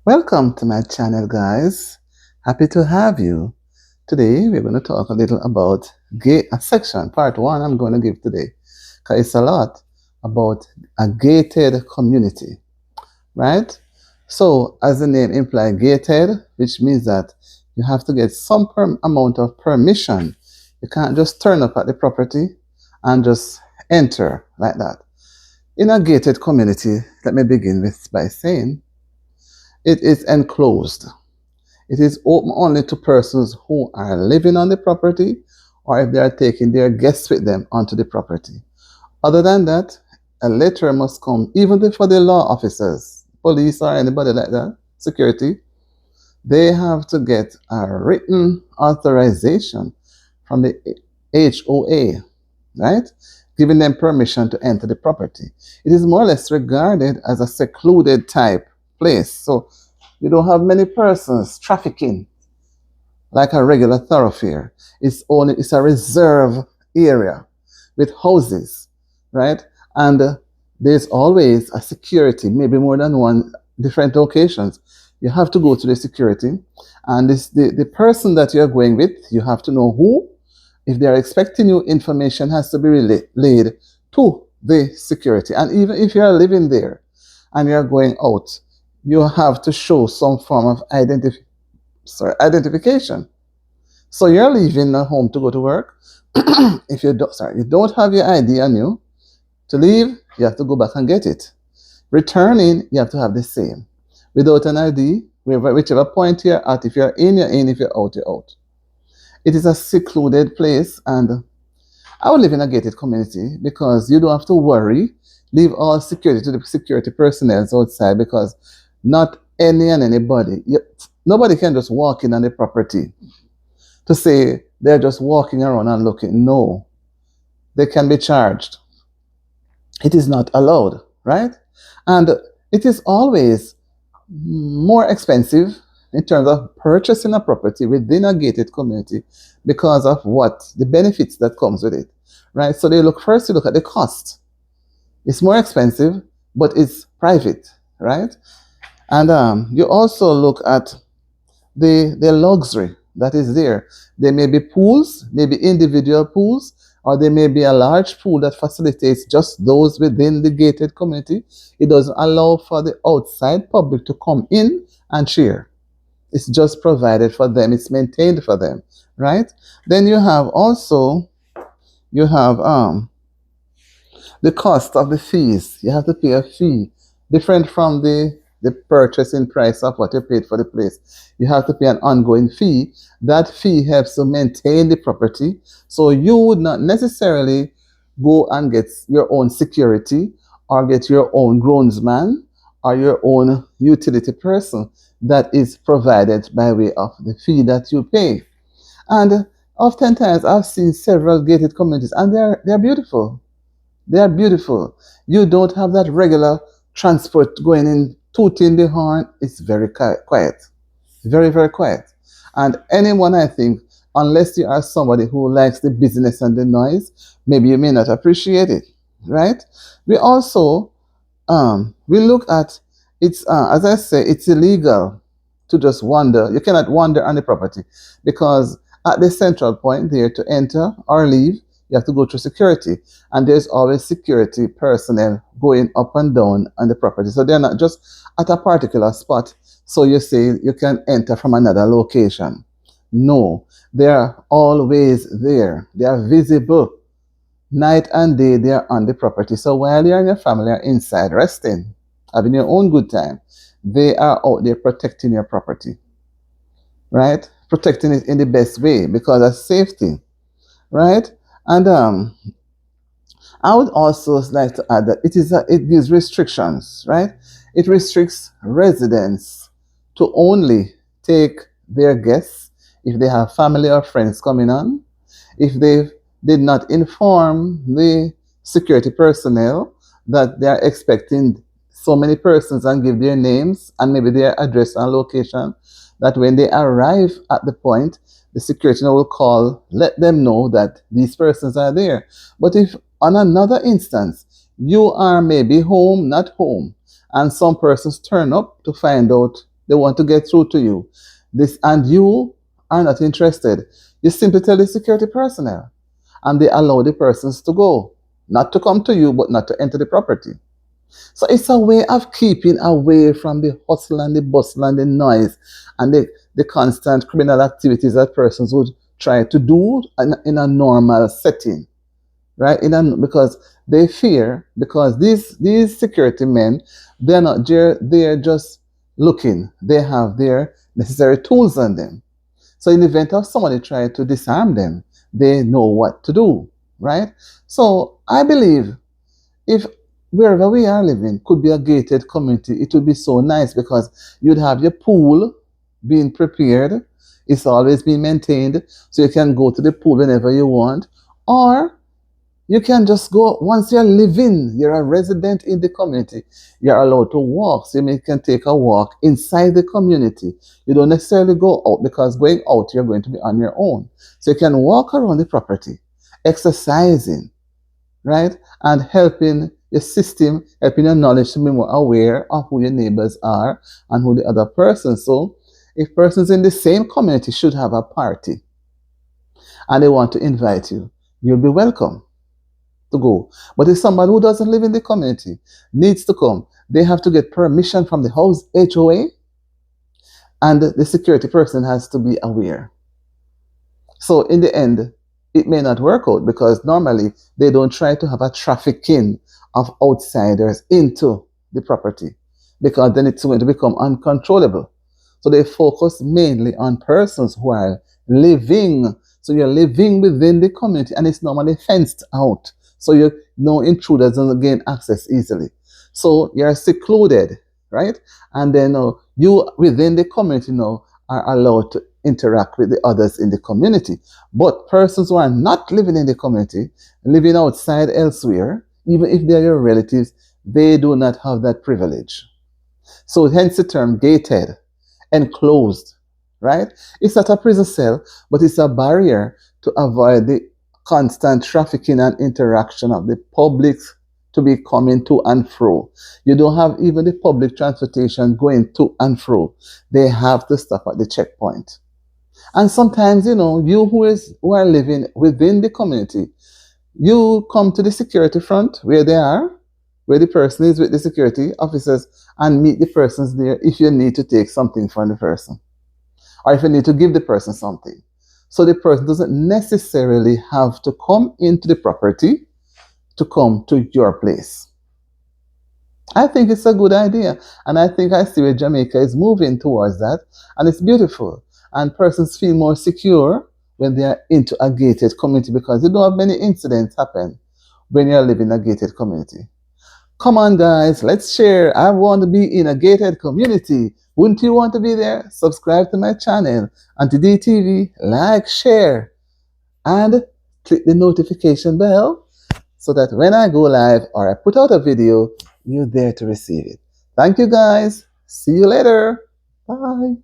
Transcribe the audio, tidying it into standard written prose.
Welcome to my channel, guys. Happy to have you. Today, we're going to talk a little about a section, part one, I'm going to give today. Because it's a lot about a gated community, right? So, as the name implies, gated, which means that you have to get some amount of permission. You can't just turn up at the property and just enter like that. In a gated community, let me begin by saying it is enclosed. It is open only to persons who are living on the property or if they are taking their guests with them onto the property. Other than that, a letter must come even for the law officers, police or anybody like that, security. They have to get a written authorization from the HOA, right? Giving them permission to enter the property. It is more or less regarded as a secluded type place. So you don't have many persons trafficking like a regular thoroughfare. It's a reserve area with houses, right? And there's always a security, maybe more than one different locations. You have to go to the security, and the person that you're going with, you have to know who. If they're expecting you, information has to be relayed to the security. And even if you're living there and you're going out, you have to show some form of identification. So you're leaving the home to go to work. If you don't have your ID on you, to leave, you have to go back and get it. Returning, you have to have the same. Without an ID, whichever point you're at, if you're in, you're in. If you're out, you're out. It is a secluded place, and I would live in a gated community because you don't have to worry. Leave all security to the security personnel outside, because not any and anybody, nobody can just walk in on the property to say they're just walking around and looking. No, they can be charged. It is not allowed, right? And it is always more expensive in terms of purchasing a property within a gated community because of the benefits that comes with it, right? So they look at the cost. It's more expensive, but it's private, right? And you also look at the luxury that is there. There may be pools, maybe individual pools, or there may be a large pool that facilitates just those within the gated community. It doesn't allow for the outside public to come in and share. It's just provided for them. It's maintained for them, right? Then you have the cost of the fees. You have to pay a fee different from the purchasing price of what you paid for the place. You have to pay an ongoing fee. That fee helps to maintain the property. So you would not necessarily go and get your own security or get your own groundsman or your own utility person. That is provided by way of the fee that you pay. And oftentimes I've seen several gated communities, and they're beautiful. They are beautiful. You don't have that regular transport going in, tooting the horn. It's very quiet. Very, very quiet. And anyone, I think, unless you are somebody who likes the business and the noise, maybe you may not appreciate it, right? We also, we look at, as I say, it's illegal to just wander. You cannot wander on the property because at the central point there, to enter or leave, you have to go through security, and there's always security personnel going up and down on the property. So they're not just at a particular spot, so you say you can enter from another location. No, they're always there. They are visible. Night and day, they are on the property. So while you and your family are inside resting, having your own good time, they are out there protecting your property, right? Protecting it in the best way because of safety, right? And I would also like to add that it gives restrictions, right? It restricts residents to only take their guests if they have family or friends coming on, if they did not inform the security personnel that they are expecting so many persons and give their names and maybe their address and location, that when they arrive at the point, the security will let them know that these persons are there. But if on another instance, you are maybe home, not home, and some persons turn up to find out They want to get through to you. This and you are not interested. You simply tell the security personnel and they allow the persons to go. Not to come to you, but not to enter the property. So it's a way of keeping away from the hustle and the bustle and the noise and the constant criminal activities that persons would try to do in a normal setting, right? Because they fear, because these security men, they're not there, they're just looking. They have their necessary tools on them. So in the event of somebody trying to disarm them, they know what to do, right? So I believe if wherever we are living could be a gated community, it would be so nice because you'd have your pool being prepared. It's always being maintained, so you can go to the pool whenever you want. Or you can just go once you're living, you're a resident in the community, you're allowed to walk. So you can take a walk inside the community. You don't necessarily go out because going out, you're going to be on your own. So you can walk around the property, exercising, right? And helping your system, helping your knowledge to be more aware of who your neighbors are and who the other person. So if persons in the same community should have a party and they want to invite you, you'll be welcome to go. But if somebody who doesn't live in the community needs to come, they have to get permission from the house HOA, and the security person has to be aware. So in the end, it may not work out because normally they don't try to have a trafficking of outsiders into the property because then it's going to become uncontrollable. So they focus mainly on persons who are living. So you're living within the community and it's normally fenced out. So no intruders don't gain access easily. So you're secluded, right? And then you within the community now are allowed to interact with the others in the community. But persons who are not living in the community, living outside elsewhere, even if they're your relatives, they do not have that privilege. So hence the term gated, enclosed, right? It's not a prison cell, but it's a barrier to avoid the constant trafficking and interaction of the public to be coming to and fro. You don't have even the public transportation going to and fro. They have to stop at the checkpoint. And sometimes, you who are living within the community, you come to the security front where they are, where the person is with the security officers, and meet the persons there if you need to take something from the person, or if you need to give the person something. So the person doesn't necessarily have to come into the property to come to your place. I think it's a good idea. And I think I see where Jamaica is moving towards that. And it's beautiful. And persons feel more secure when they are into a gated community because you don't have many incidents happen when you're living in a gated community. Come on, guys, let's share. I want to be in a gated community. Wouldn't you want to be there? Subscribe to my channel. And to DTV, like, share, and click the notification bell so that when I go live or I put out a video, you're there to receive it. Thank you, guys. See you later. Bye.